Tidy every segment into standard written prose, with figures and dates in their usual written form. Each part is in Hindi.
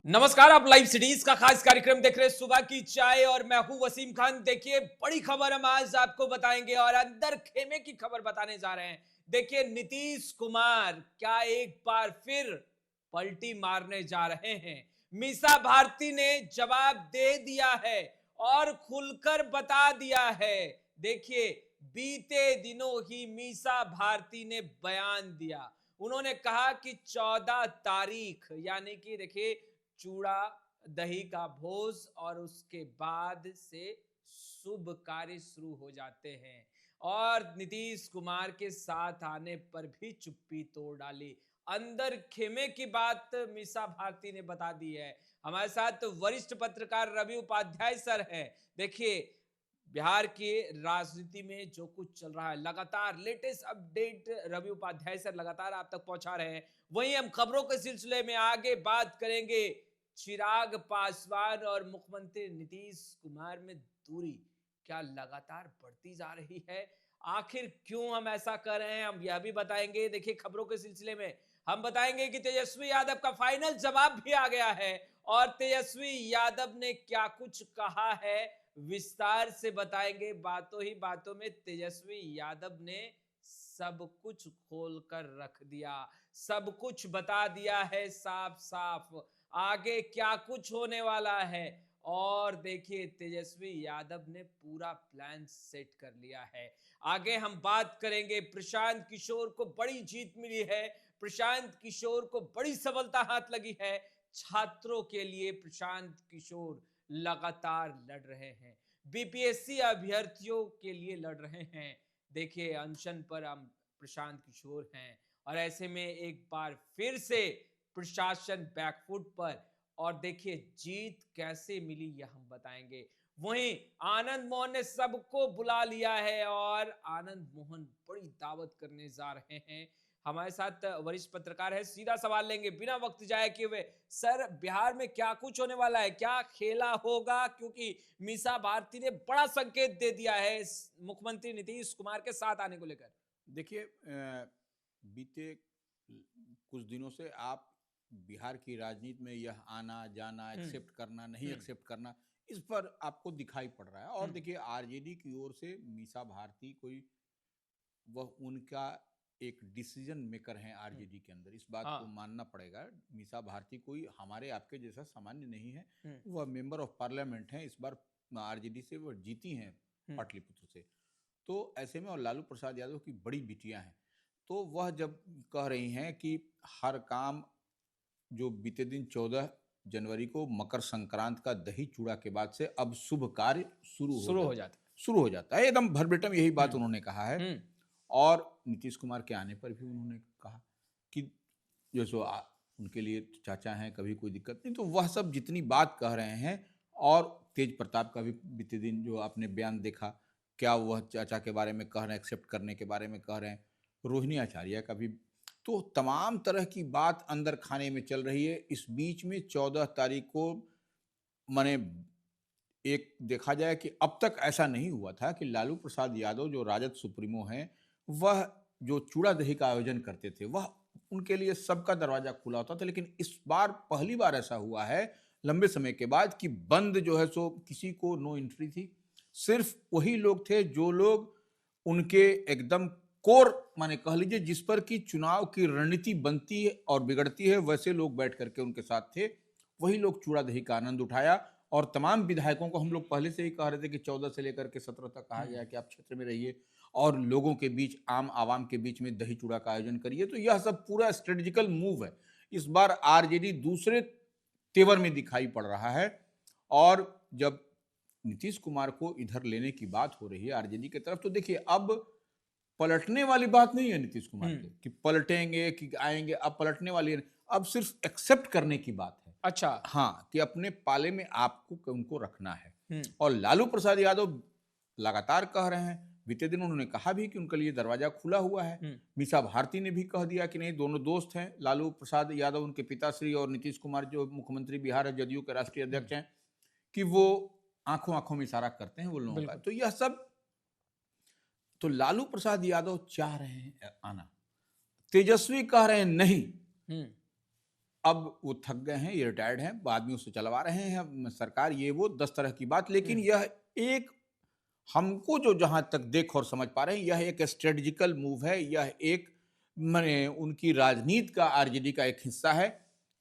नमस्कार, आप लाइव सिटीज का खास कार्यक्रम देख रहे हैं सुबह की चाय और मैं हूं वसीम खान। देखिए, बड़ी खबर हम आज आपको बताएंगे और अंदर खेमे की खबर बताने जा रहे हैं। देखिए, नीतीश कुमार क्या एक बार फिर पलटी मारने जा रहे हैं। मीसा भारती ने जवाब दे दिया है और खुलकर बता दिया है। देखिए, बीते दिनों ही मीसा भारती ने बयान दिया। उन्होंने कहा कि 14 तारीख यानी कि देखिए चूड़ा दही का भोज और उसके बाद से शुभ कार्य शुरू हो जाते हैं। और नीतीश कुमार के साथ आने पर भी चुप्पी तोड़ डाली। अंदर खेमे की बात मीसा भारती ने बता दी है। हमारे साथ वरिष्ठ पत्रकार रवि उपाध्याय सर हैं। देखिए, बिहार की राजनीति में जो कुछ चल रहा है, लगातार latest update Ravi Upadhyay sir लगातार आप तक पहुंचा रहे हैं। वहीं हम खबरों के सिलसिले में आगे बात करेंगे। चिराग पासवान और मुख्यमंत्री नीतीश कुमार में दूरी क्या लगातार बढ़ती जा रही है? आखिर क्यों हम ऐसा कर रहे हैं, हम यह भी बताएंगे। देखिए, खबरों के सिलसिले में हम बताएंगे कि तेजस्वी यादव का फाइनल जवाब भी आ गया है और तेजस्वी यादव ने क्या कुछ कहा है विस्तार से बताएंगे। बातों ही बातों में तेजस्वी यादव ने सब कुछ खोल कर रख दिया, सब कुछ बता दिया है साफ साफ आगे क्या कुछ होने वाला है। और देखिए, तेजस्वी यादव ने पूरा प्लान सेट कर लिया है। आगे हम बात करेंगे, प्रशांत किशोर को बड़ी जीत मिली है, प्रशांत किशोर को बड़ी सफलता हाथ लगी है। छात्रों के लिए प्रशांत किशोर लगातार लड़ रहे हैं, बीपीएससी अभ्यर्थियों के लिए लड़ रहे हैं। देखिए, अनशन पर हम प्रशांत किशोर हैं और ऐसे में एक बार फिर से प्रशासन बैकफुट पर। और देखिए, जीत कैसे मिली यह हम बताएंगे। वहीं आनंद मोहन ने सबको बुला लिया है और आनंद मोहन बड़ी दावत करने जा रहे हैं। हमारे साथ वरिष्ठ पत्रकार है, सीधा सवाल लेंगे बिना वक्त जाए किए हुए। सर, बिहार में क्या कुछ होने वाला है, क्या खेला होगा? क्योंकि मीसा भारती ने बड़ा संकेत दे दिया है मुख्यमंत्री नीतीश कुमार के साथ आने को लेकर। देखिए, बीते कुछ दिनों से आप बिहार की राजनीति में यह आना जाना, एक्सेप्ट करना नहीं एक्सेप्ट करना, इस पर आपको दिखाई पड़ रहा है। और देखिए, आरजेडी की ओर से मीसा भारती कोई वह उनका एक डिसीजन मेकर हैं आरजेडी के अंदर, इस बात को मानना पड़ेगा। मीसा भारती कोई हमारे आपके जैसा सामान्य नहीं है, वह मेंबर ऑफ पार्लियामेंट हैं। इस बार आरजेडी से वह जीती हैं पाटलिपुत्र से। तो ऐसे में और लालू प्रसाद यादव की बड़ी बिटियां हैं, तो वह जब कह रही हैं कि हर काम जो बीते दिन 14 जनवरी को मकर संक्रांत का दही चूड़ा के बाद से अब शुभ कार्य शुरू हो जाता है, एकदम भरभेटम यही बात उन्होंने कहा है। और नीतीश कुमार के आने पर भी उन्होंने कहा कि जो सो उनके लिए चाचा हैं, कभी कोई दिक्कत नहीं। तो वह सब जितनी बात कह रहे हैं, और तेज प्रताप का भी बीते दिन जो आपने बयान देखा, क्या वह चाचा के बारे में कह रहे हैं, एक्सेप्ट करने के बारे में कह रहे हैं, रोहिणी आचार्य का भी। तो तमाम तरह की बात अंदर खाने में चल रही है। इस बीच में 14 तारीख को माने एक देखा जाए कि अब तक ऐसा नहीं हुआ था कि लालू प्रसाद यादव जो राजद सुप्रीमो हैं, वह जो चूड़ा दही का आयोजन करते थे, वह उनके लिए सबका दरवाजा खुला होता था। लेकिन इस बार पहली बार ऐसा हुआ है लंबे समय के बाद कि बंद जो है सो किसी को नो एंट्री थी। सिर्फ वही लोग थे जो लोग उनके एकदम कोर माने कह लीजिए, जिस पर कि चुनाव की रणनीति बनती है और बिगड़ती है, वैसे लोग बैठ करके उनके साथ थे। वही लोग चूड़ा दही का आनंद उठाया। और तमाम विधायकों को हम लोग पहले से ही कह रहे थे कि 14 से लेकर के 17 तक कहा गया कि आप क्षेत्र में रहिए और लोगों के बीच, आम आवाम के बीच में दही चूड़ा का आयोजन करिए। तो यह सब पूरा स्ट्रेटेजिकल मूव है। इस बार आरजेडी दूसरे तेवर में दिखाई पड़ रहा है। और जब नीतीश कुमार को इधर लेने की बात हो रही है आरजेडी की तरफ, तो देखिए, अब पलटने वाली बात नहीं है नीतीश कुमार के कि पलटेंगे कि आएंगे। अब पलटने वाली है, अब सिर्फ एक्सेप्ट करने की बात है। अच्छा, हाँ, कि अपने पाले में आपको उनको रखना है। और लालू प्रसाद यादव लगातार कह रहे हैं, बीते दिन उन्होंने कहा भी कि उनके लिए दरवाजा खुला हुआ है। मीसा भारती ने भी कह दिया कि नहीं, दोनों दोस्त हैं। लालू प्रसाद यादव उनके पिताश्री और नीतीश कुमार जो मुख्यमंत्री बिहार है, जदयू के राष्ट्रीय अध्यक्ष हैं, कि वो आंखों आंखों में इशारा करते हैं वो लोगों का। तो यह सब, तो लालू प्रसाद यादव चाह रहे हैं आना, तेजस्वी कह रहे हैं नहीं, अब वो थक गए हैं, ये रिटायर्ड हैं, आदमी उससे चलवा रहे हैं अब सरकार, ये वो 10 तरह की बात। लेकिन यह एक हमको जो जहां तक देख और समझ पा रहे हैं, यह एक स्ट्रेटजिकल मूव है, यह एक माने उनकी राजनीति का, आरजेडी का एक हिस्सा है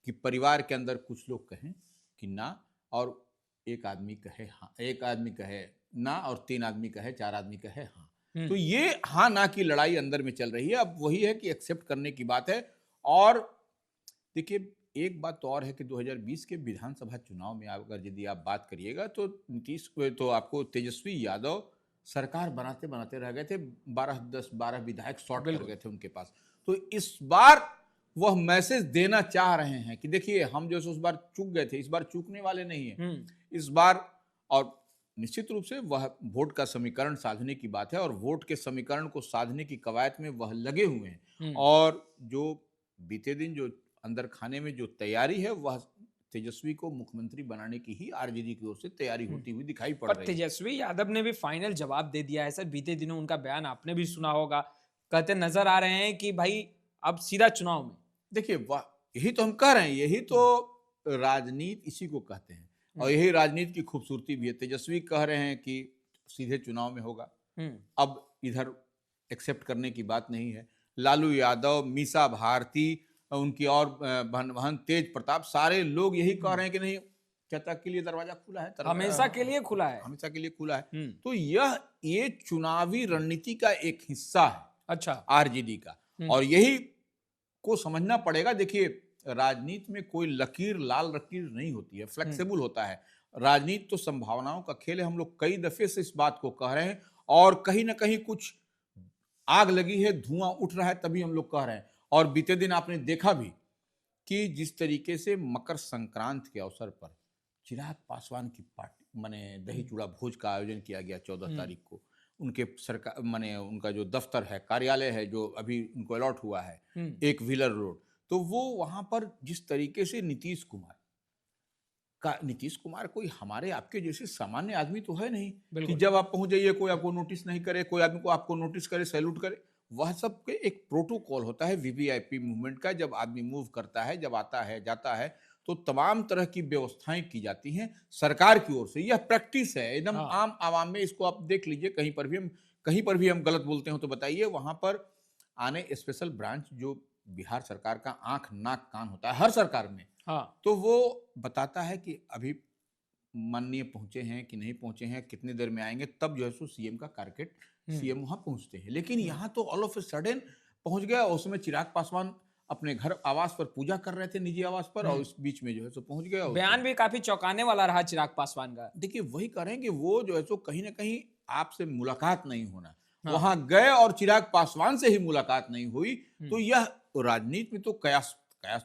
कि परिवार के अंदर कुछ लोग कहें कि ना, और एक आदमी कहे हाँ, एक आदमी कहे ना, और 3 आदमी कहे, 4 आदमी कहे हाँ। तो ये हाँ ना की लड़ाई अंदर में चल रही है। अब वही है कि एक्सेप्ट करने की बात है। और देखिए, एक बात तो और है कि 2020 के विधानसभा चुनाव में अगर यदि आप बात करिएगा तो नीतीश तो आपको तेजस्वी यादव सरकार बनाते बनाते रह गए थे, 12 विधायक शॉर्ट कर गए थे उनके पास। तो इस बार वह मैसेज देना चाह रहे हैं कि देखिए, हम जो उस बार चूक गए थे, इस बार चूकने वाले नहीं है इस बार। और निश्चित रूप से वह वोट का समीकरण साधने की बात है, और वोट के समीकरण को साधने की कवायद में वह लगे हुए हैं। और जो बीते दिन जो अंदर खाने में जो तैयारी है, वह तेजस्वी को मुख्यमंत्री बनाने की ही आरजेडी की ओर से तैयारी होती हुई दिखाई पड़ रही है। तेजस्वी यादव ने भी फाइनल जवाब दे दिया है सर। बीते दिनों उनका बयान आपने भी सुना होगा, कहते नजर आ रहे हैं कि भाई अब सीधा चुनाव में। देखिए, वाह, यही तो हम कह रहे हैं, यही तो राजनीति इसी को कहते हैं, और यही राजनीति की खूबसूरती भी है। तेजस्वी कह रहे हैं कि सीधे चुनाव में होगा, अब इधर एक्सेप्ट करने की बात नहीं है। लालू यादव, मीसा भारती, उनकी और बहन तेज प्रताप, सारे लोग यही कह रहे हैं कि नहीं, जब तक के लिए दरवाजा खुला है, हमेशा के लिए खुला है, हमेशा के लिए खुला है। तो ये चुनावी रणनीति का एक हिस्सा है, अच्छा, आरजेडी का, और यही को समझना पड़ेगा। देखिए, राजनीति में कोई लकीर, लाल लकीर नहीं होती है, फ्लेक्सिबल होता है। राजनीति तो संभावनाओं का खेल है। हम लोग कई दफे से इस बात को कह रहे हैं, और कहीं ना कहीं कुछ आग लगी है, धुआं उठ रहा है, तभी हम लोग कह रहे हैं। और बीते दिन आपने देखा भी कि जिस तरीके से मकर संक्रांति के अवसर पर चिराग पासवान की पार्टी माने दही चूड़ा भोज का आयोजन किया गया 14 तारीख को, उनके सरकार माने उनका जो दफ्तर है, कार्यालय है, जो अभी उनको अलॉट हुआ है, एक व्हीलर रोड, तो वो वहां पर जिस तरीके से नीतीश कुमार कोई हमारे आपके जैसे सामान्य आदमी तो है नहीं कि जब आप पहुंच जाइए कोई आपको नोटिस नहीं करे, कोई आदमी को आपको नोटिस करे, सैल्यूट करे। वह सब के एक प्रोटोकॉल होता है वीवीआईपी मूवमेंट का। जब आदमी मूव करता है, जब आता है, जाता है, तो तमाम तरह की व्यवस्थाएं की जाती हैं सरकार की ओर से। यह प्रैक्टिस है एकदम आम आवाम में। इसको आप देख लीजिए, कहीं पर भी हम गलत बोलते हो तो बताइए। वहां पर आने स्पेशल ब्रांच जो बिहार सरकार का आंख नाक कान होता है हर सरकार में, तो वो बताता है कि अभी माननीय पहुंचे हैं कि नहीं पहुंचे हैं, कितनी देर में आएंगे, तब जो है सो सीएम का कारकेट, सीएम वहां पहुंचते हैं। लेकिन यहाँ तो ऑल ऑफ ए सडन पहुंच गया। उसमें चिराग पासवान अपने घर आवास पर पूजा कर रहे थे, निजी आवास पर, और उस बीच में जो है सो पहुंच गया। बयान भी काफी चौंकाने वाला रहा चिराग पासवान का। देखिए, वही कह रहे हैं कि वो जो है सो कहीं ना कहीं आपसे मुलाकात नहीं होना, वहां गए और चिराग पासवान से ही मुलाकात नहीं हुई। तो यह राजनीति में तो कयास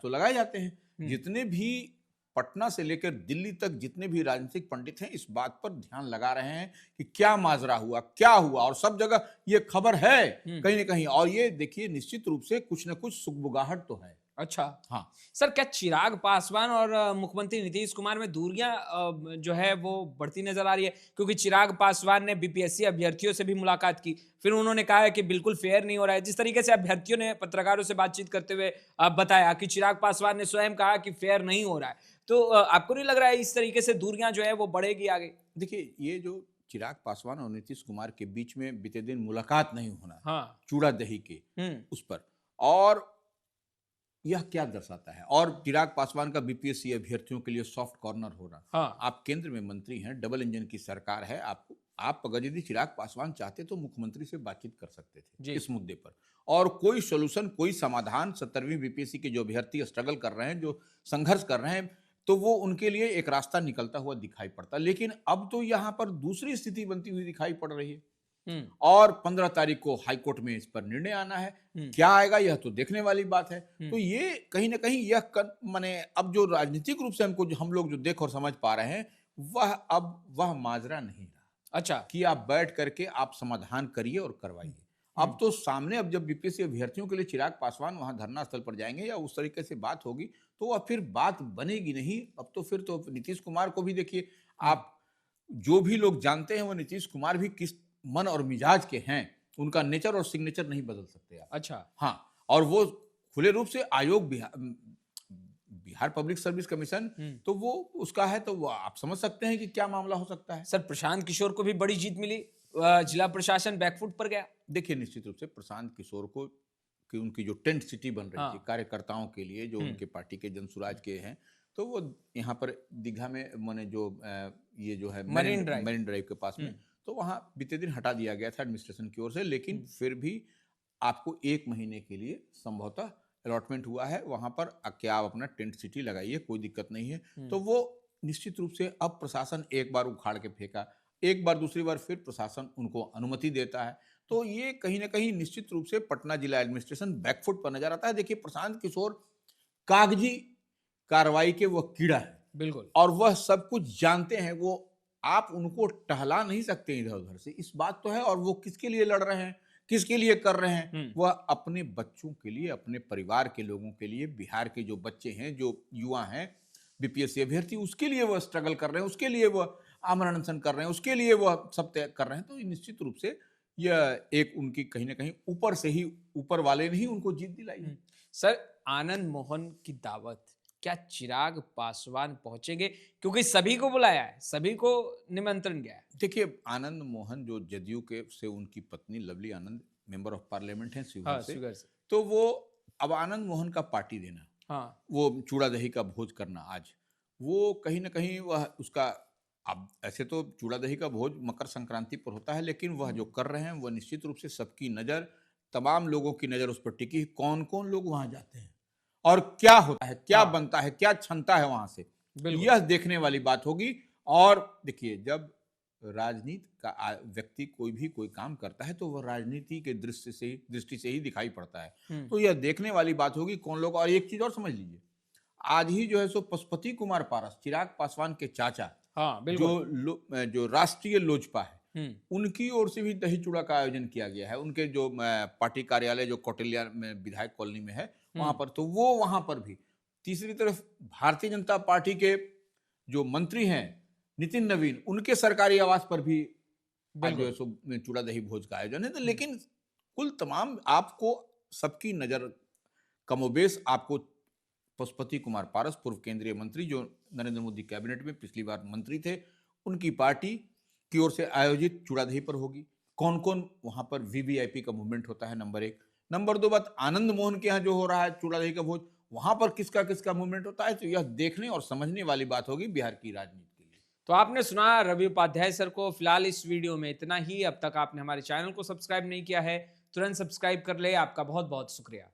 तो लगाए जाते हैं। जितने भी पटना से लेकर दिल्ली तक जितने भी राजनीतिक पंडित हैं, इस बात पर ध्यान लगा रहे हैं कि क्या माजरा हुआ, क्या हुआ, और सब जगह ये खबर है कहीं ना कहीं। और ये देखिए, निश्चित रूप से कुछ न कुछ सुगबुगाहट तो है। अच्छा, हाँ सर, क्या चिराग पासवान और मुख्यमंत्री नीतीश कुमार में दूरियां जो है वो बढ़ती नजर आ रही है? क्योंकि चिराग पासवान ने बीपीएससी अभ्यर्थियों से भी मुलाकात की, फिर उन्होंने कहा है कि बिल्कुल फेयर नहीं हो रहा है। जिस तरीके से अभ्यर्थियों ने पत्रकारों से बातचीत करते हुए बताया कि चिराग पासवान ने स्वयं कहा कि फेयर नहीं हो रहा है, तो आपको नहीं लग रहा है इस तरीके से दूरियां जो है वो बढ़ेगी आगे? देखिए, ये जो चिराग पासवान और नीतीश कुमार के बीच में बीते दिन मुलाकात नहीं होना, चूड़ा दही के उस पर, और यह क्या दर्शाता है? और चिराग पासवान का बीपीएससी अभ्यर्थियों के लिए सॉफ्ट कॉर्नर हो रहा। आप केंद्र में मंत्री हैं, डबल इंजन की सरकार है, आप अगर यदि चिराग पासवान चाहते तो मुख्यमंत्री से बातचीत कर सकते थे इस मुद्दे पर, और कोई सोल्यूशन, कोई समाधान 17वीं बीपीएससी के जो अभ्यर्थी स्ट्रगल कर रहे हैं, जो संघर्ष कर रहे हैं, तो वो उनके लिए एक रास्ता निकलता हुआ दिखाई पड़ता। लेकिन अब तो यहाँ पर दूसरी स्थिति बनती हुई दिखाई पड़ रही है। और 15 तारीख को हाईकोर्ट में इस पर निर्णय आना है। क्या आएगा यह तो देखने वाली बात है। तो ये कहीं ना कहीं यह माने अब जो राजनीतिक रूप से हम लोग जो देख और समझ पा रहे हैं, वह माजरा नहीं रहा। अच्छा, कि आप बैठ करके आप समाधान करिए और करवाइए। अब तो सामने, अब जब बीपीएससी अभ्यर्थियों के लिए चिराग पासवान वहां धरना स्थल पर जाएंगे या उस तरीके से बात होगी, तो वह फिर बात बनेगी नहीं। अब तो फिर तो नीतीश कुमार को भी देखिए, आप जो भी लोग जानते हैं वो नीतीश कुमार भी किस मन और मिजाज के हैं, उनका नेचर और सिग्नेचर नहीं बदल सकते आप। अच्छा, हाँ, और वो खुले रूप से आयोग Bihar Bihar public service commission तो वो उसका है, तो वो आप समझ सकते हैं कि क्या मामला हो सकता है। सर प्रशांत किशोर को भी बड़ी जीत मिली, जिला प्रशासन बैकफुट पर गया। देखिए निश्चित रूप से प्रशांत किशोर को कि उनकी जो टेंट सिटी बन रही थी कार्यकर्ताओं के लिए, जो उनके पार्टी के जनसुराज के हैं, तो वो यहाँ पर दीघा में माने जो ये जो है मरीन ड्राइव के पास में, तो वहाँ बीते दिन हटा दिया गया था एडमिनिस्ट्रेशन की ओर से, लेकिन फिर भी आपको 1 महीने के लिए संभवतः अलॉटमेंट हुआ है वहाँ पर कि आप अपना टेंट सिटी लगाइए, कोई दिक्कत नहीं है। तो वो निश्चित रूप से अब प्रशासन एक बार उखाड़ के फेंका, एक बार दूसरी बार फिर प्रशासन उनको अनुमति देता है, तो ये कहीं ना कहीं निश्चित रूप से पटना जिला एडमिनिस्ट्रेशन बैकफुट पर नजर आता है। देखिए प्रशांत किशोर कागजी कार्रवाई के वह कीड़ा है, बिल्कुल, और वह सब कुछ जानते हैं, वो आप उनको टहला नहीं सकते इधर उधर से, इस बात तो है। और वो किसके लिए लड़ रहे हैं, किसके लिए कर रहे हैं, वह अपने बच्चों के लिए, अपने परिवार के लोगों के लिए, बिहार के जो बच्चे हैं, जो युवा हैं बीपीएससी अभ्यर्थी, उसके लिए वह स्ट्रगल कर रहे हैं, उसके लिए वह आमरण अनशन कर रहे हैं, उसके लिए वह सब तय कर रहे हैं। तो निश्चित रूप से यह एक उनकी कहीं ना कहीं ऊपर से ही, ऊपर वाले ने ही उनको जीत दिलाई। सर आनंद मोहन की दावत, क्या चिराग पासवान पहुंचेंगे? क्योंकि सभी को बुलाया है, सभी को निमंत्रण गया है। देखिए आनंद मोहन जो जदयू के से उनकी पत्नी Lovely Anand member of parliament हैं शिवहर से, तो वो अब आनंद मोहन का पार्टी देना, वो चूड़ा दही का भोज करना, आज वो कहीं ना कहीं वह उसका, अब ऐसे तो चूड़ा दही का भोज मकर संक्रांति पर होता है, लेकिन वह जो कर रहे हैं वह निश्चित रूप से सबकी नजर, तमाम लोगों की नजर उस पर टिकी। कौन कौन लोग वहां जाते हैं और क्या होता है, क्या बनता है, क्या क्षमता है वहां से, यह देखने वाली बात होगी। और देखिए जब राजनीति का व्यक्ति कोई भी कोई काम करता है तो वह राजनीति के दृष्टि से ही दिखाई पड़ता है, तो यह देखने वाली बात होगी कौन लोग। और एक चीज और समझ लीजिए, आज ही जो है सो पशुपति कुमार पारस, चिराग पासवान के चाचा, जो राष्ट्रीय लोजपा है, उनकी ओर से भी दही चूड़ा का आयोजन किया गया है, उनके जो पार्टी कार्यालय जो कौटिल्या में विधायक कॉलोनी में है वहां पर, तो वो वहां पर भी। तीसरी तरफ भारतीय जनता पार्टी के जो मंत्री हैं नितिन नवीन, उनके सरकारी आवास पर भी आज जो है सो चूड़ा दही भोज का आयोजन है। तो लेकिन कुल तमाम आपको सबकी नजर कमोबेश आपको पशुपति कुमार पारस, पूर्व केंद्रीय मंत्री जो नरेंद्र मोदी कैबिनेट में पिछली बार मंत्री थे, उनकी पार्टी की ओर से आयोजित चूड़ा दही पर होगी। कौन कौन वहां पर वीवीआईपी का मूवमेंट होता है, नंबर 1। नंबर 2 बात, आनंद मोहन के यहाँ जो हो रहा है चूड़ा दही का भोज, वहां पर किसका किसका मूवमेंट होता है, तो यह देखने और समझने वाली बात होगी बिहार की राजनीति के लिए। तो आपने सुना रवि उपाध्याय सर को। फिलहाल इस वीडियो में इतना ही। अब तक आपने हमारे चैनल को सब्सक्राइब नहीं किया है, तुरंत सब्सक्राइब कर ले। आपका बहुत बहुत शुक्रिया।